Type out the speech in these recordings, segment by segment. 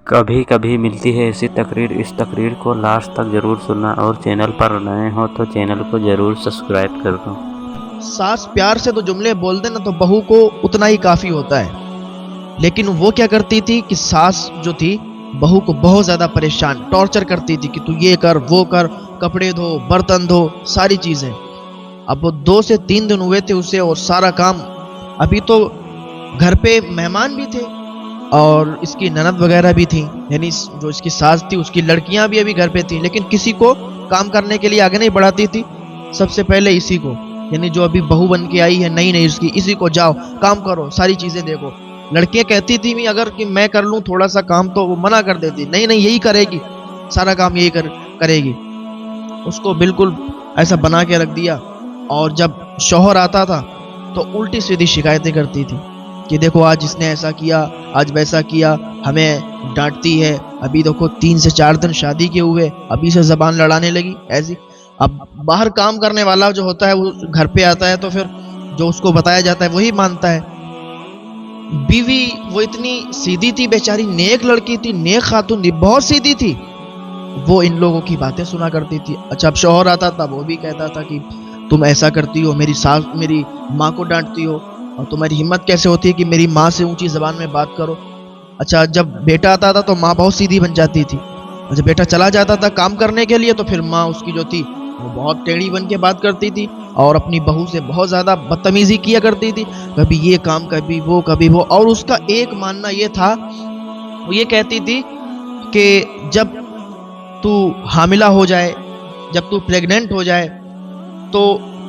کبھی کبھی ملتی ہے ایسی تقریر، اس تقریر کو لاسٹ تک ضرور سننا، اور چینل پر نئے ہو تو چینل کو ضرور سبسکرائب کر دو۔ ساس پیار سے تو جملے بول دے نا تو بہو کو اتنا ہی کافی ہوتا ہے، لیکن وہ کیا کرتی تھی کہ ساس جو تھی بہو کو بہت زیادہ پریشان ٹارچر کرتی تھی کہ تو یہ کر وہ کر، کپڑے دھو برتن دھو ساری چیزیں۔ اب وہ 2 سے 3 دن ہوئے تھے اسے، اور سارا کام، ابھی تو گھر پہ مہمان بھی تھے اور اس کی نند وغیرہ بھی تھیں، یعنی جو اس کی ساس تھی اس کی لڑکیاں بھی ابھی گھر پہ تھیں، لیکن کسی کو کام کرنے کے لیے آگے نہیں بڑھاتی تھی۔ سب سے پہلے اسی کو، یعنی جو ابھی بہو بن کے آئی ہے نئی نئی اس کی، اسی کو جاؤ کام کرو ساری چیزیں دیکھو۔ لڑکیاں کہتی تھی بھی اگر کہ میں کر لوں تھوڑا سا کام تو وہ منع کر دیتی، نہیں نہیں یہی کرے گی، سارا کام یہی کرے گی۔ اس کو بالکل ایسا بنا کے رکھ دیا، اور جب شوہر آتا تھا تو الٹی سیدھی شکایتیں کرتی تھی کہ دیکھو آج اس نے ایسا کیا، آج ویسا کیا، ہمیں ڈانٹتی ہے۔ ابھی دیکھو 3 سے 4 دن شادی کے ہوئے، ابھی سے زبان لڑانے لگی ایسی۔ اب باہر کام کرنے والا جو ہوتا ہے وہ گھر پہ آتا ہے تو پھر جو اس کو بتایا جاتا ہے وہی مانتا ہے۔ بیوی وہ اتنی سیدھی تھی بیچاری، نیک لڑکی تھی، نیک خاتون تھی، بہت سیدھی تھی، وہ ان لوگوں کی باتیں سنا کرتی تھی۔ اچھا اب شوہر آتا تھا وہ بھی کہتا تھا کہ تم ایسا کرتی ہو، میری ماں کو ڈانٹتی ہو، اور تمہاری ہمت کیسے ہوتی ہے کہ میری ماں سے اونچی زبان میں بات کرو۔ اچھا جب بیٹا آتا تھا تو ماں بہت سیدھی بن جاتی تھی، جب بیٹا چلا جاتا تھا کام کرنے کے لیے تو پھر ماں اس کی جو تھی وہ بہت ٹیڑھی بن کے بات کرتی تھی، اور اپنی بہو سے بہت زیادہ بدتمیزی کیا کرتی تھی، کبھی یہ کام کبھی وہ۔ اور اس کا ایک ماننا یہ تھا، وہ یہ کہتی تھی کہ جب تو حاملہ ہو جائے، جب تو پریگننٹ ہو جائے تو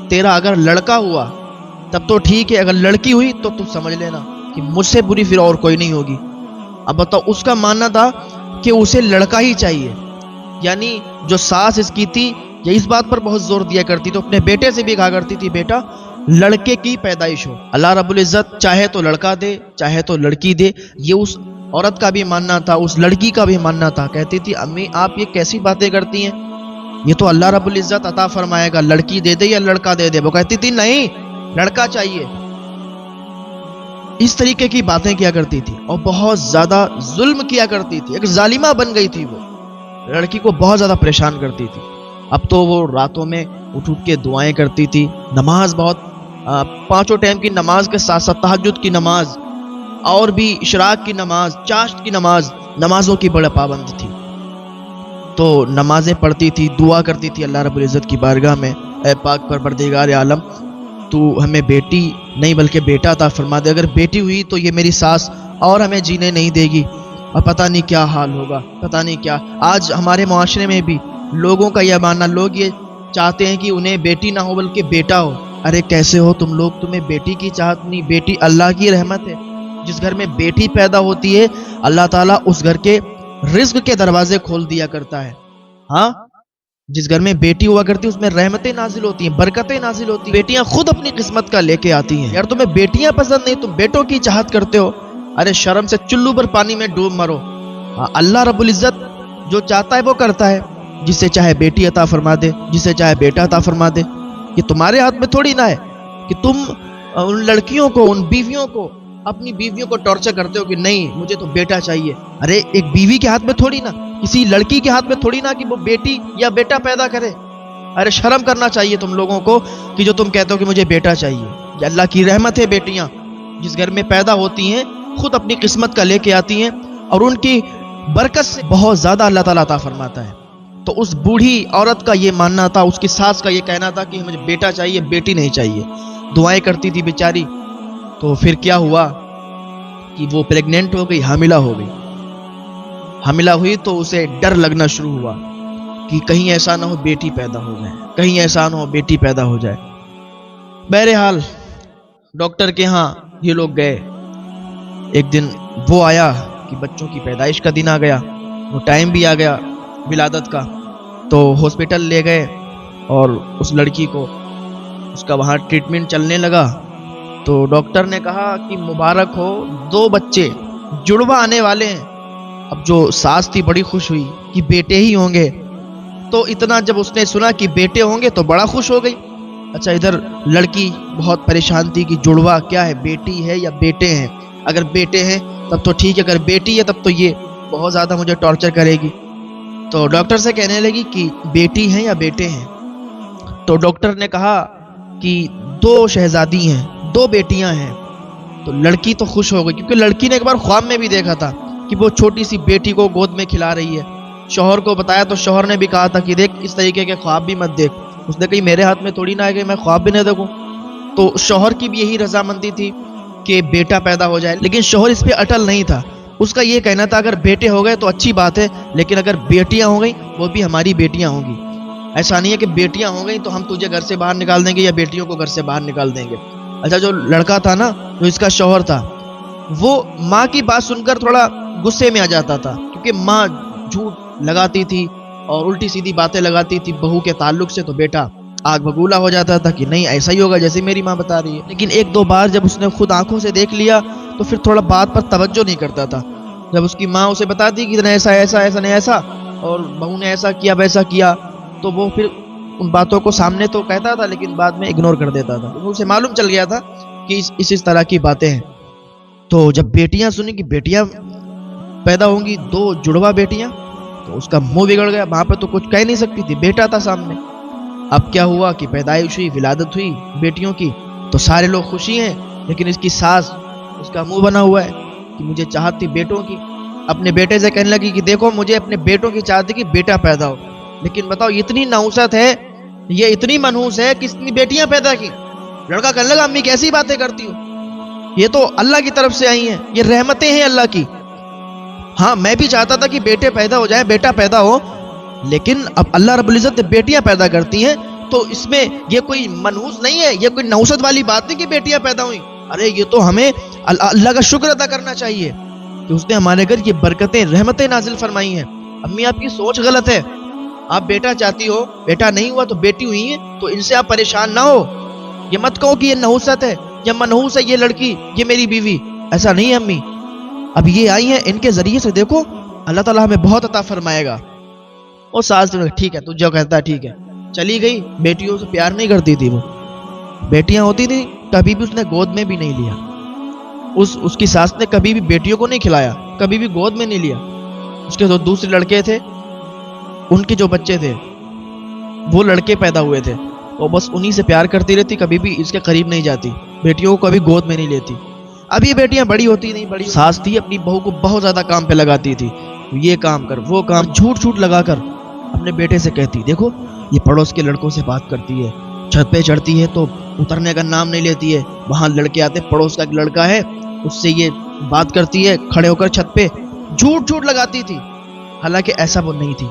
تیرا اگر لڑکا ہوا تب تو ٹھیک ہے، اگر لڑکی ہوئی تو تو سمجھ لینا کہ مجھ سے بری پھر اور کوئی نہیں ہوگی۔ اب بتاؤ اس کا ماننا تھا کہ اسے لڑکا ہی چاہیے، یعنی جو ساس اس کی تھی یہ اس بات پر بہت زور دیا کرتی تو اپنے بیٹے سے بھی کہا کرتی تھی بیٹا لڑکے کی پیدائش ہو، اللہ رب العزت چاہے تو لڑکا دے چاہے تو لڑکی دے۔ یہ اس عورت کا بھی ماننا تھا، اس لڑکی کا بھی ماننا تھا۔ کہتی تھی امی آپ یہ کیسی باتیں کرتی ہیں، یہ تو اللہ رب العزت عطا فرمائے گا، لڑکی دے دے یا لڑکا دے دے۔ وہ کہتی تھی نہیں لڑکا چاہیے۔ اس طریقے کی باتیں کیا کرتی تھی اور بہت زیادہ ظلم کیا کرتی تھی، ایک ظالمہ بن گئی تھی، وہ لڑکی کو بہت زیادہ پریشان کرتی تھی۔ اب تو وہ راتوں میں اٹھ کے دعائیں کرتی تھی، نماز بہت 5 ٹائم کی نماز کے ساتھ ساتھ تہجد کی نماز اور بھی اشراق کی نماز، چاشت کی نماز، نمازوں کی بڑا پابند تھی۔ تو نمازیں پڑھتی تھی، دعا کرتی تھی اللہ رب العزت کی بارگاہ میں، اے پاک پروردگار عالم تو ہمیں بیٹی نہیں بلکہ بیٹا عطا فرما دے، اگر بیٹی ہوئی تو یہ میری ساس اور ہمیں جینے نہیں دے گی، اور پتہ نہیں کیا حال ہوگا، پتہ نہیں کیا۔ آج ہمارے معاشرے میں بھی لوگوں کا یہ ماننا، لوگ یہ چاہتے ہیں کہ انہیں بیٹی نہ ہو بلکہ بیٹا ہو۔ ارے کیسے ہو تم لوگ، تمہیں بیٹی کی چاہت نہیں، بیٹی اللہ کی رحمت ہے۔ جس گھر میں بیٹی پیدا ہوتی ہے اللہ تعالیٰ اس گھر کے رزق کے دروازے کھول دیا کرتا ہے۔ ہاں جس گھر میں بیٹی ہوا کرتی ہے اس میں رحمتیں نازل ہوتی ہیں، برکتیں نازل ہوتی ہیں، بیٹیاں خود اپنی قسمت کا لے کے آتی ہیں۔ یار تمہیں بیٹیاں پسند نہیں، تم بیٹوں کی چاہت کرتے ہو، ارے شرم سے چلو پر پانی میں ڈوب مرو۔ اللہ رب العزت جو چاہتا ہے وہ کرتا ہے، جسے چاہے بیٹی عطا فرما دے، جسے چاہے بیٹا عطا فرما دے۔ یہ تمہارے ہاتھ میں تھوڑی نہ ہے کہ تم ان لڑکیوں کو، ان بیویوں کو، اپنی بیویوں کو ٹارچر کرتے ہو کہ نہیں مجھے تو بیٹا چاہیے۔ ارے ایک بیوی کے ہاتھ میں تھوڑی نہ، کسی لڑکی کے ہاتھ میں تھوڑی نہ کہ وہ بیٹی یا بیٹا پیدا کرے۔ ارے شرم کرنا چاہیے تم لوگوں کو کہ جو تم کہتے ہو کہ مجھے بیٹا چاہیے۔ یہ اللہ کی رحمت ہے، بیٹیاں جس گھر میں پیدا ہوتی ہیں خود اپنی قسمت کا لے کے آتی ہیں، اور ان کی برکت سے بہت زیادہ اللہ تعالیٰ عطا فرماتا ہے۔ تو اس بوڑھی عورت کا یہ ماننا تھا، اس کی ساس کا یہ کہنا تھا کہ مجھے بیٹا چاہیے بیٹی نہیں چاہیے۔ دعائیں کرتی تھی بیچاری۔ تو پھر کیا ہوا کہ وہ پریگننٹ ہو گئی، حاملہ ہو گئی۔ حاملہ ہوئی تو اسے ڈر لگنا شروع ہوا کہ کہیں ایسا نہ ہو بیٹی پیدا ہو جائے، کہیں ایسا نہ ہو بیٹی پیدا ہو جائے۔ بہرحال ڈاکٹر کے ہاں یہ لوگ گئے۔ ایک دن وہ آیا کہ بچوں کی پیدائش کا دن آ گیا، وہ ٹائم بھی آ گیا ولادت کا، تو ہاسپٹل لے گئے اور اس لڑکی کو اس کا وہاں ٹریٹمنٹ چلنے لگا۔ تو ڈاکٹر نے کہا کہ مبارک ہو 2 بچے جڑواں آنے والے ہیں۔ اب جو ساس تھی بڑی خوش ہوئی کہ بیٹے ہی ہوں گے، تو اتنا جب اس نے سنا کہ بیٹے ہوں گے تو بڑا خوش ہو گئی۔ اچھا ادھر لڑکی بہت پریشان تھی کہ جڑواں کیا ہے، بیٹی ہے یا بیٹے ہیں، اگر بیٹے ہیں تب تو ٹھیک ہے، اگر بیٹی ہے تب تو یہ بہت زیادہ مجھے ٹارچر کرے گی. تو ڈاکٹر سے کہنے لگی کہ بیٹی ہیں یا بیٹے ہیں. تو ڈاکٹر نے کہا کہ 2 شہزادی ہیں, 2 بیٹیاں ہیں. تو لڑکی تو خوش ہو گئی, کیونکہ لڑکی نے ایک بار خواب میں بھی دیکھا تھا کہ وہ چھوٹی سی بیٹی کو گود میں کھلا رہی ہے. شوہر کو بتایا تو شوہر نے بھی کہا تھا کہ دیکھ اس طریقے کے خواب بھی مت دیکھ. اس نے کہی میرے ہاتھ میں تھوڑی نہ ہے کہ میں خواب بھی نہ دیکھوں. تو شوہر کی بھی یہی رضامندی تھی کہ بیٹا پیدا ہو جائے, لیکن شوہر اس پہ اٹل نہیں تھا. اس کا یہ کہنا تھا اگر بیٹے ہو گئے تو اچھی بات ہے, لیکن اگر بیٹیاں ہو گئیں وہ بھی ہماری بیٹیاں ہوں گی. ایسا نہیں ہے کہ بیٹیاں ہو گئیں تو ہم تجھے گھر سے باہر نکال دیں گے یا بیٹیوں کو گھر سے باہر نکال دیں گے. اچھا, جو لڑکا تھا نا, جو اس کا شوہر تھا, وہ ماں کی بات سن کر تھوڑا غصے میں آ جاتا تھا, کیونکہ ماں جھوٹ لگاتی تھی اور الٹی سیدھی باتیں لگاتی تھی بہو کے تعلق سے. تو بیٹا آگ بگولا ہو جاتا تھا کہ نہیں ایسا ہی ہوگا جیسے میری ماں بتا رہی ہے. لیکن 1-2 بار جب اس نے خود آنکھوں سے دیکھ لیا تو پھر تھوڑا بات پر توجہ نہیں کرتا تھا. جب اس کی ماں اسے بتاتی کہ ایسا ایسا ایسا نہیں ایسا اور بہو نے ایسا کیا ویسا کیا, تو وہ پھر ان باتوں کو سامنے تو کہتا تھا لیکن بعد میں اگنور کر دیتا تھا. اسے معلوم چل گیا تھا کہ اس طرح کی باتیں ہیں. تو جب بیٹیاں سنی کہ بیٹیاں پیدا ہوں گی, 2 جڑوا بیٹیاں, تو اس کا منہ بگڑ گیا. وہاں پہ تو کچھ کہہ نہیں سکتی تھی, بیٹا تھا سامنے. اب کیا ہوا کہ پیدائش ہوئی, ولادت ہوئی بیٹیوں کی, تو سارے لوگ خوشی ہیں, لیکن اس کی ساس, اس کا منہ بنا ہوا ہے کہ مجھے چاہت تھی بیٹوں کی. اپنے بیٹے سے کہنے لگی کہ دیکھو مجھے اپنے بیٹوں کی چاہت تھی کہ بیٹا پیدا ہو, لیکن بتاؤ اتنی نحوست ہے, یہ اتنی منحوس ہے کہ اتنی بیٹیاں پیدا کی. لڑکا کہنے لگا امی کیسی باتیں کرتی ہو, یہ تو اللہ کی طرف سے آئی ہیں, یہ رحمتیں ہیں اللہ کی. ہاں میں بھی چاہتا تھا کہ بیٹے پیدا ہو جائیں, بیٹا پیدا ہو, لیکن اب اللہ رب العزت بیٹیاں پیدا کرتی ہیں, تو اس میں یہ کوئی منحوس نہیں ہے, یہ کوئی نحوست والی بات نہیں کہ بیٹیاں پیدا ہوئیں. ارے یہ تو ہمیں اللہ کا شکر ادا کرنا چاہیے کہ اس نے ہمارے گھر یہ برکتیں رحمتیں نازل فرمائی ہیں. امی آپ کی سوچ غلط ہے, آپ بیٹا چاہتی ہو, بیٹا نہیں ہوا تو بیٹی ہوئی ہیں, تو ان سے آپ پریشان نہ ہو. یہ مت کہو کہ یہ نحوست ہے یا منحوس ہے یہ لڑکی, یہ میری بیوی, ایسا نہیں ہے امی. اب یہ آئی ہیں, ان کے ذریعے سے دیکھو اللہ تعالیٰ ہمیں بہت عطا فرمائے گا. اور ساس نے ٹھیک ہے, تو جو کہتا ہے ٹھیک ہے, چلی گئی. بیٹیوں سے پیار نہیں کرتی تھی وہ, بیٹیاں ہوتی تھی کبھی بھی اس نے گود میں بھی نہیں لیا. اس کی ساس نے کبھی بھی بیٹیوں کو نہیں کھلایا, کبھی بھی گود میں نہیں لیا. اس کے جو دوسرے لڑکے تھے, ان کے جو بچے تھے وہ لڑکے پیدا ہوئے تھے, وہ بس انہی سے پیار کرتی رہتی, کبھی بھی اس کے قریب نہیں جاتی, بیٹیوں کو کبھی گود میں نہیں لیتی. اب یہ بیٹیاں بڑی ہوتی نہیں, بڑی ساس تھی اپنی بہو کو بہت زیادہ کام پہ لگاتی تھی, یہ کام کر وہ کام, جھوٹ لگا کر اپنے بیٹے سے کہتی دیکھو یہ پڑوس کے لڑکوں سے بات کرتی ہے, چھت پہ چڑھتی ہے تو اترنے کا نام نہیں لیتی ہے, وہاں لڑکے آتے, پڑوس کا ایک لڑکا ہے اس سے یہ بات کرتی ہے کھڑے ہو کر چھت پہ, جھوٹ لگاتی تھی. حالانکہ ایسا وہ نہیں تھی,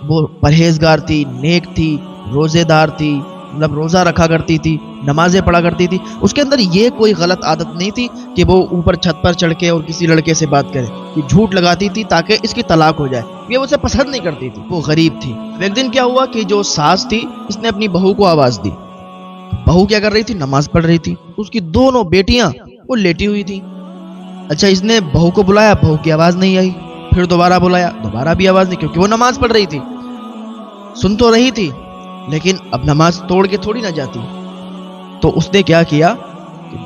وہ پرہیزگار تھی, نیک تھی, روزے دار تھی, مطلب روزہ رکھا کرتی تھی, نمازیں پڑھا کرتی تھی. اس کے اندر یہ کوئی غلط عادت نہیں تھی کہ وہ اوپر چھت پر چڑھ کے اور کسی لڑکے سے بات کرے. یہ جھوٹ لگاتی تھی تاکہ اس کی طلاق ہو جائے, یہ اسے پسند نہیں کرتی تھی, وہ غریب تھی. ایک دن کیا ہوا کہ جو ساس تھی اس نے اپنی بہو کو آواز دی. بہو کیا کر رہی تھی, نماز پڑھ رہی تھی. اس کی دونوں بیٹیاں وہ لیٹی ہوئی تھی. اچھا, اس نے بہو کو بلایا, بہو کی آواز نہیں آئی. پھر دوبارہ بلایا, دوبارہ بھی آواز نہیں, کیونکہ وہ نماز پڑھ رہی تھی. سن تو رہی تھی لیکن اب نماز توڑ کے تھوڑی نہ جاتی. تو اس نے کیا کیا,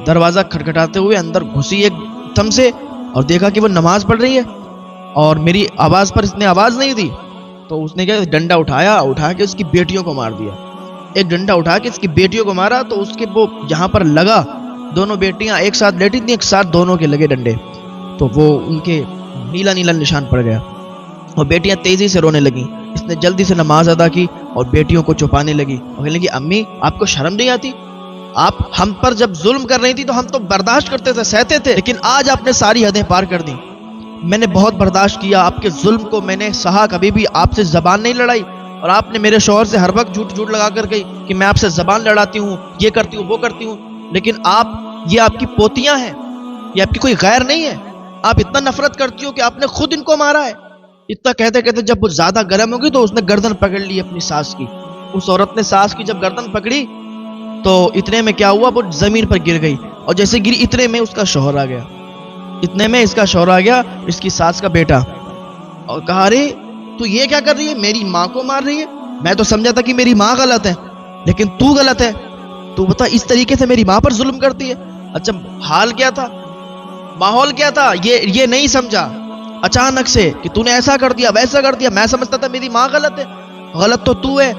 دروازہ کھٹکھٹاتے ہوئے اندر گھسی ایک دم سے, اور دیکھا کہ وہ نماز پڑھ رہی ہے اور میری آواز پر اس نے آواز نہیں دی. تو اس نے کیا, ڈنڈا اٹھا کے اس کی بیٹیوں کو مار دیا. ایک ڈنڈا اٹھا کے اس کی بیٹیوں کو مارا تو اس کے وہ جہاں پر لگا, دونوں بیٹیاں ایک ساتھ لیٹی تھیں, ایک ساتھ دونوں کے لگے ڈنڈے, تو وہ ان کے نیلا نشان پڑ گیا اور بیٹیاں تیزی سے رونے لگیں. اس نے جلدی سے نماز ادا کی اور بیٹیوں کو چھپانے لگی اور کہنے لگی امی آپ کو شرم نہیں آتی, آپ ہم پر جب ظلم کر رہی تھی تو ہم تو برداشت کرتے تھے, سہتے تھے, لیکن آج آپ نے ساری حدیں پار کر دی. میں نے بہت برداشت کیا, آپ کے ظلم کو میں نے سہا, کبھی بھی آپ سے زبان نہیں لڑائی, اور آپ نے میرے شوہر سے ہر وقت جھوٹ لگا کر گئی کہ میں آپ سے زبان لڑاتی ہوں, یہ کرتی ہوں وہ کرتی ہوں, لیکن یہ آپ کی پوتیاں ہیں, یہ آپ کی کوئی غیر نہیں ہے. آپ اتنا نفرت کرتی ہو کہ آپ نے خود ان کو مارا ہے. اتنا کہتے کہتے جب وہ زیادہ گرم ہوگی تو اس نے گردن پکڑ لی اپنی ساس کی. اس عورت نے ساس کی جب گردن پکڑی تو اتنے میں کیا ہوا, وہ زمین پر گر گئی, اور جیسے گری اتنے میں اس کا شوہر آ گیا, اس کی ساس کا بیٹا, اور کہا ارے تو یہ کیا کر رہی ہے, میری ماں کو مار رہی ہے. میں تو سمجھا تھا کہ میری ماں غلط ہے, لیکن تو غلط ہے, تو بتا اس طریقے سے میری ماں پر ظلم کرتی ہے. اچھا حال کیا تھا, ماحول کیا تھا, یہ نہیں سمجھا. اچانک سے کہ تو نے ایسا کر دیا ویسا کر دیا, میں سمجھتا تھا میری ماں غلط ہے, غلط تو ہے,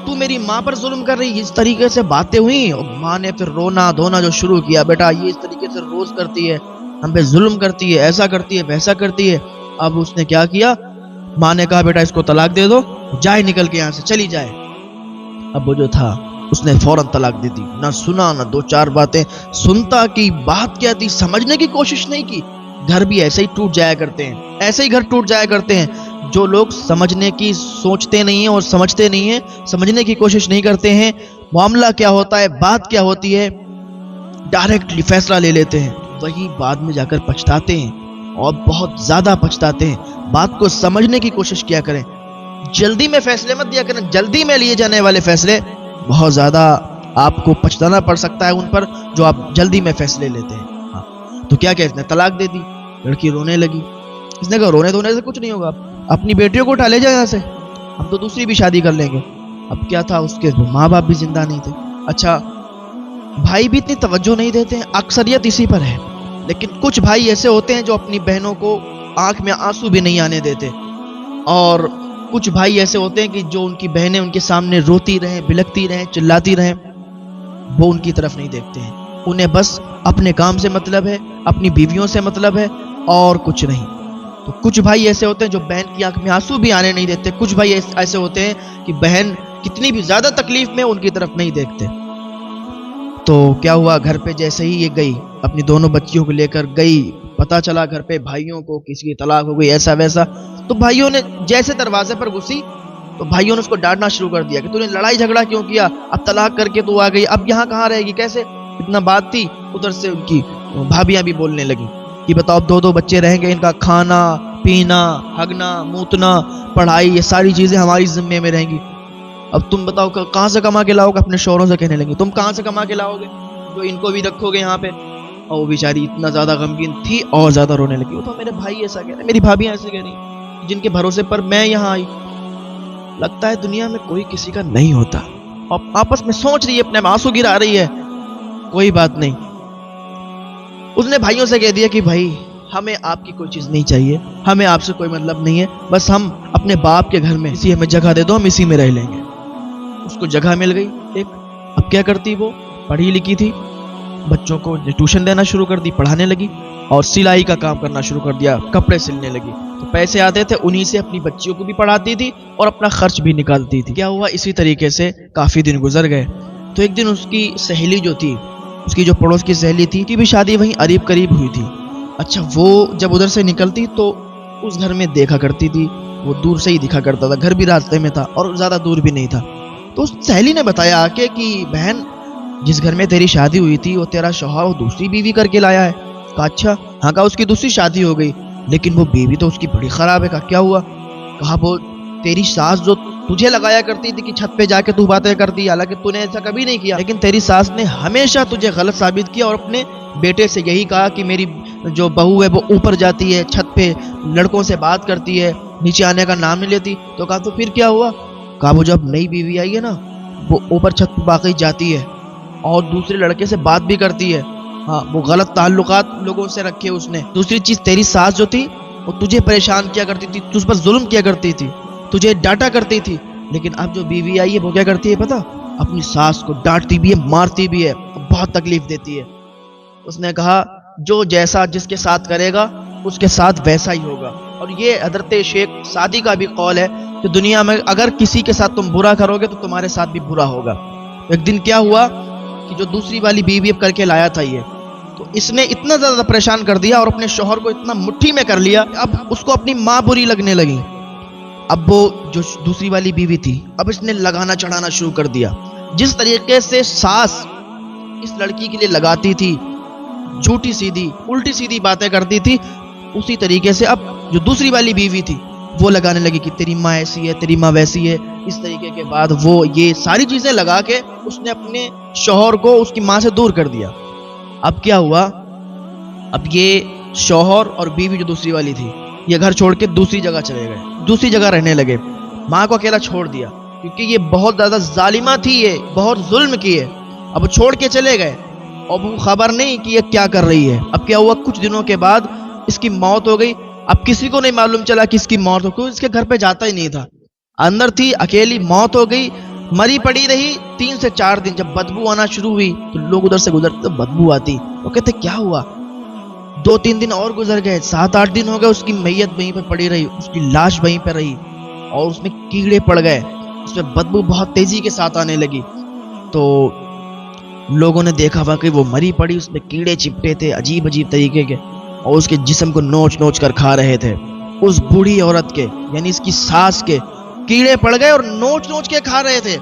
تو میری ماں پر ظلم کر رہی. اس طریقے سے باتیں ہوئی اور ماں نے پھر رونا دھونا جو شروع کیا, بیٹا یہ اس طریقے سے روز کرتی ہے, ہم پہ ظلم کرتی ہے, ایسا کرتی ہے ویسا کرتی ہے. اب اس نے کیا کیا, ماں نے کہا بیٹا اس کو طلاق دے دو, جائے نکل کے یہاں سے, چلی جائے. اب وہ جو تھا اس نے فوراً طلاق دے دی, نہ سنا نہ دو چار باتیں سنتا کی بات کیا تھی, سمجھنے کی کوشش نہیں کی. گھر بھی ایسے ہی ٹوٹ جایا کرتے ہیں, ایسے ہی گھر ٹوٹ جایا کرتے ہیں جو لوگ سمجھنے کی سوچتے نہیں ہیں اور سمجھتے نہیں ہیں, سمجھنے کی کوشش نہیں کرتے ہیں. معاملہ کیا ہوتا ہے, بات کیا ہوتی ہے, ڈائریکٹلی فیصلہ لے لیتے ہیں, وہی بعد میں جا کر پچھتاتے ہیں اور بہت زیادہ پچھتاتے ہیں. بات کو سمجھنے کی کوشش کیا کریں, جلدی میں فیصلے مت دیا کریں. جلدی میں لیے جانے والے فیصلے بہت زیادہ آپ کو پچھتانا پڑ سکتا ہے ان پر جو آپ جلدی میں فیصلے لیتے ہیں. ہاں تو کیا اس نے طلاق دے دی, لڑکی رونے لگی. اس نے کہا رونے دھونے سے کچھ نہیں ہوگا, اپنی بیٹیوں کو اٹھا لے جائے یہاں سے, ہم تو دوسری بھی شادی کر لیں گے. اب کیا تھا, اس کے ماں باپ بھی زندہ نہیں تھے. اچھا بھائی بھی اتنی توجہ نہیں دیتے ہیں, اکثریت اسی پر ہے. لیکن کچھ بھائی ایسے ہوتے ہیں جو اپنی بہنوں کو آنکھ میں آنسو بھی نہیں آنے دیتے, اور کچھ بھائی ایسے ہوتے ہیں کہ جو ان کی بہنیں ان کے سامنے روتی رہیں, بلکتی رہیں, چلاتی رہیں, وہ ان کی طرف نہیں دیکھتے ہیں. انہیں بس اپنے کام سے مطلب ہے, اپنی بیویوں سے مطلب ہے, اور کچھ نہیں. تو کچھ بھائی ایسے ہوتے ہیں جو بہن کی آنکھ میں آنسو بھی آنے نہیں دیتے. کچھ بھائی ایسے ہوتے ہیں کہ بہن کتنی بھی زیادہ تکلیف میں ان کی طرف نہیں دیکھتے. تو کیا ہوا, گھر پہ جیسے ہی یہ گئی, اپنی دونوں بچیوں کو لے کر گئی, پتا چلا گھر پہ بھائیوں کو کسی کی طلاق ہو گئی, ایسا ویسا. تو بھائیوں نے جیسے دروازے پر گھسی تو بھائیوں نے اس کو ڈانٹنا شروع کر دیا کہ تو نے لڑائی جھگڑا کیوں کیا, اب طلاق کر کے تو آ گئی, اب یہاں کہاں رہے گی, کیسے, اتنا بات تھی. ادھر سے ان کی بھابیاں بھی بولنے لگی کہ بتاؤ اب دو بچے رہیں گے, ان کا کھانا پینا, ہگنا موتنا, پڑھائی, یہ ساری چیزیں ہماری ذمے میں رہیں گی. اب تم بتاؤ کہاں سے کما کے لاؤ گے. اپنے شوہروں سے کہنے لگی تم کہاں سے کما کے لاؤ گے جو ان کو بھی رکھو گے یہاں پہ. اور وہ بیچاری اتنا زیادہ غمگین تھی اور زیادہ رونے لگی. وہ تو میرے بھائی ایسا کہہ رہے, میری بھابیاں ایسے کہہ رہی, جن کے بھروسے پر میں یہاں آئی. لگتا ہے دنیا میں کوئی کسی کا نہیں ہوتا. اور آپس میں سوچ رہی ہے, اپنے آنسو گرا رہی ہے, کوئی بات نہیں. اس نے بھائیوں سے کہہ دیا کہ بھائی ہمیں آپ کی کوئی چیز نہیں چاہیے, ہمیں آپ سے کوئی مطلب نہیں ہے, بس ہم اپنے باپ کے گھر میں اسی ہمیں جگہ دے دو, ہم اسی میں رہ لیں گے. اس کو جگہ مل گئی ایک. اب کیا کرتی, وہ پڑھی لکھی تھی, بچوں کو ٹیوشن دینا شروع کر دی, پڑھانے لگی, اور سلائی کا کام کرنا شروع کر دیا, کپڑے سلنے لگی. تو پیسے آتے تھے, انہی سے اپنی بچیوں کو بھی پڑھاتی تھی اور اپنا خرچ بھی نکالتی تھی. کیا ہوا, اسی طریقے سے کافی دن گزر گئے. تو ایک دن اس کی سہیلی جو تھی, اس کی جو پڑوس کی سہیلی تھی, کی بھی شادی وہیں قریب قریب ہوئی تھی. اچھا وہ جب ادھر سے نکلتی تو اس گھر میں دیکھا کرتی تھی, وہ دور سے ہی دکھا کرتا تھا, گھر بھی راستے میں تھا اور زیادہ دور بھی نہیں تھا. تو اس سہیلی نے بتایا آ کے کہ بہن جس گھر میں تیری شادی ہوئی تھی وہ تیرا شوہر وہ دوسری بیوی کر کے لایا ہے. کہا اچھا, ہاں. کہا اس کی دوسری شادی ہو گئی, لیکن وہ بیوی تو اس کی بڑی خراب ہے. کہا کیا ہوا. کہا وہ تیری ساس جو تجھے لگایا کرتی تھی کہ چھت پہ جا کے تو باتیں کرتی, حالانکہ تو نے ایسا کبھی نہیں کیا, لیکن تیری ساس نے ہمیشہ تجھے غلط ثابت کیا اور اپنے بیٹے سے یہی کہا کہ میری جو بہو ہے وہ اوپر جاتی ہے, چھت پہ لڑکوں سے بات کرتی ہے, نیچے آنے کا نام نہیں لیتی. تو کہا تو پھر کیا ہوا. کہا وہ جب نئی بیوی آئی ہے نا, وہ اوپر چھت پہ باقی جاتی ہے اور دوسرے لڑکے سے بات بھی کرتی ہے. ہاں, وہ غلط تعلقات لوگوں سے رکھے اس نے. دوسری چیز, تیری ساس جو تھی وہ تجھے پریشان کیا کرتی تھی, تجھ پر ظلم کیا کرتی تھی, تجھے ڈانٹا کرتی تھی. لیکن اب جو بیوی آئی ہے وہ کیا کرتی ہے پتا, اپنی ساس کو ڈانٹتی بھی ہے, مارتی بھی ہے, بہت تکلیف دیتی ہے. اس نے کہا جو جیسا جس کے ساتھ کرے گا اس کے ساتھ ویسا ہی ہوگا. اور یہ حضرت شیخ سعدی کا بھی قول ہے کہ دنیا میں اگر کسی کے ساتھ تم برا کرو گے تو تمہارے ساتھ بھی برا ہوگا. ایک دن کیا ہوا کہ جو دوسری والی بیوی اب کر کے لایا تھا یہ, تو اس نے اتنا زیادہ پریشان کر دیا اور اپنے شوہر کو اتنا مٹھی میں کر لیا, اب اس کو اپنی ماں بری لگنے لگی. اب وہ جو دوسری والی بیوی تھی, اب اس نے لگانا چڑھانا شروع کر دیا. جس طریقے سے ساس اس لڑکی کے لیے لگاتی تھی, جھوٹی سیدھی الٹی سیدھی باتیں کرتی تھی, اسی طریقے سے اب جو دوسری والی بیوی تھی وہ لگانے لگی کہ تیری ماں ایسی ہے, تیری ماں ویسی ہے. اس طریقے کے بعد وہ یہ ساری چیزیں لگا کے اس نے اپنے شوہر کو اس کی ماں سے دور کر دیا. اب کیا ہوا, اب یہ شوہر اور بیوی جو دوسری والی تھی یہ گھر چھوڑ کے دوسری جگہ چلے گئے, دوسری جگہ رہنے لگے. ماں کو اکیلا چھوڑ دیا کیونکہ یہ بہت زیادہ ظالمہ تھی, یہ بہت ظلم کیے. اب چھوڑ کے چلے گئے اور وہ خبر نہیں کہ یہ کیا کر رہی ہے. اب کیا ہوا, کچھ دنوں کے بعد اس کی موت ہو گئی. اب کسی کو نہیں معلوم چلا کہ اس کی موت ہو، کیوں اس کے گھر پہ جاتا ہی نہیں تھا، اندر تھی اکیلی، موت ہو گئی، مری پڑی رہی 3 سے 4 دن. جب بدبو آنا شروع ہوئی تو لوگ ادھر سے گزرتے تو بدبو آتی، وہ کہتے کیا ہوا. 2-3 دن اور گزر گئے، 7-8 دن ہو گئے، اس کی میت وہیں پہ پڑی رہی، اس کی لاش وہیں پہ رہی اور اس میں کیڑے پڑ گئے، اس میں بدبو بہت تیزی کے ساتھ آنے لگی. تو لوگوں نے دیکھا واقعی وہ مری پڑی، اس میں کیڑے چپٹے تھے عجیب عجیب طریقے کے اور اس کے جسم کو نوچ نوچ کر کھا رہے تھے. اس بوڑھی عورت کے یعنی اس کی ساس کے کیڑے پڑ گئے اور نوچ نوچ کے کھا رہے تھے.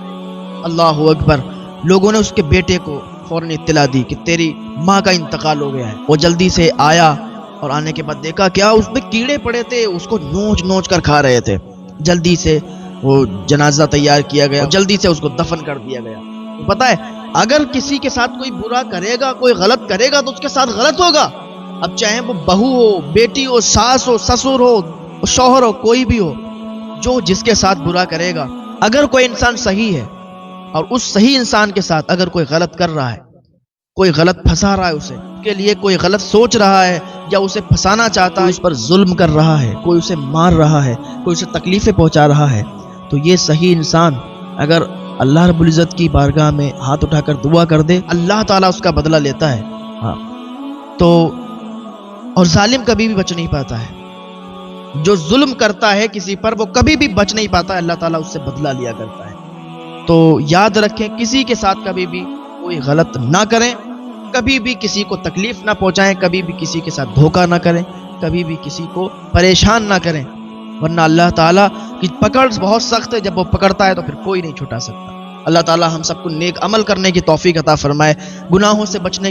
اللہ اکبر. لوگوں نے اس کے بیٹے کو فوراً اطلاع دی کہ تیری ماں کا انتقال ہو گیا ہے. وہ جلدی سے آیا اور آنے کے بعد دیکھا کیا اس میں کیڑے پڑے تھے، اس کو نوچ نوچ کر کھا رہے تھے. جلدی سے وہ جنازہ تیار کیا گیا، جلدی سے اس کو دفن کر دیا گیا. پتا ہے اگر کسی کے ساتھ کوئی برا کرے گا، کوئی غلط کرے گا تو اس کے ساتھ غلط ہوگا. اب چاہے وہ بہو ہو، بیٹی ہو، ساس ہو، سسر ہو، شوہر ہو، کوئی بھی ہو، جو جس کے ساتھ برا کرے گا، اگر کوئی انسان صحیح ہے اور اس صحیح انسان کے ساتھ اگر کوئی غلط کر رہا ہے، کوئی غلط پھنسا رہا ہے، اسے اس کے لیے کوئی غلط سوچ رہا ہے یا اسے پھنسانا چاہتا ہے، اس پر ظلم کر رہا ہے، کوئی اسے مار رہا ہے، کوئی اسے تکلیفیں پہنچا رہا ہے، تو یہ صحیح انسان اگر اللہ رب العزت کی بارگاہ میں ہاتھ اٹھا کر دعا کر دے، اللہ تعالیٰ اس کا بدلہ لیتا ہے. ہاں تو اور ظالم کبھی بھی بچ نہیں پاتا ہے. جو ظلم کرتا ہے کسی پر وہ کبھی بھی بچ نہیں پاتا ہے، اللہ تعالیٰ اس سے بدلہ لیا کرتا ہے. تو یاد رکھیں کسی کے ساتھ کبھی بھی کوئی غلط نہ کریں، کبھی بھی کسی کو تکلیف نہ پہنچائیں، کبھی بھی کسی کے ساتھ دھوکہ نہ کریں، کبھی بھی کسی کو پریشان نہ کریں، ورنہ اللہ تعالیٰ کی پکڑ بہت سخت ہے. جب وہ پکڑتا ہے تو پھر کوئی نہیں چھٹا سکتا. اللہ تعالیٰ ہم سب کو نیک عمل کرنے کی توفیق عطا فرمائے، گناہوں سے بچنے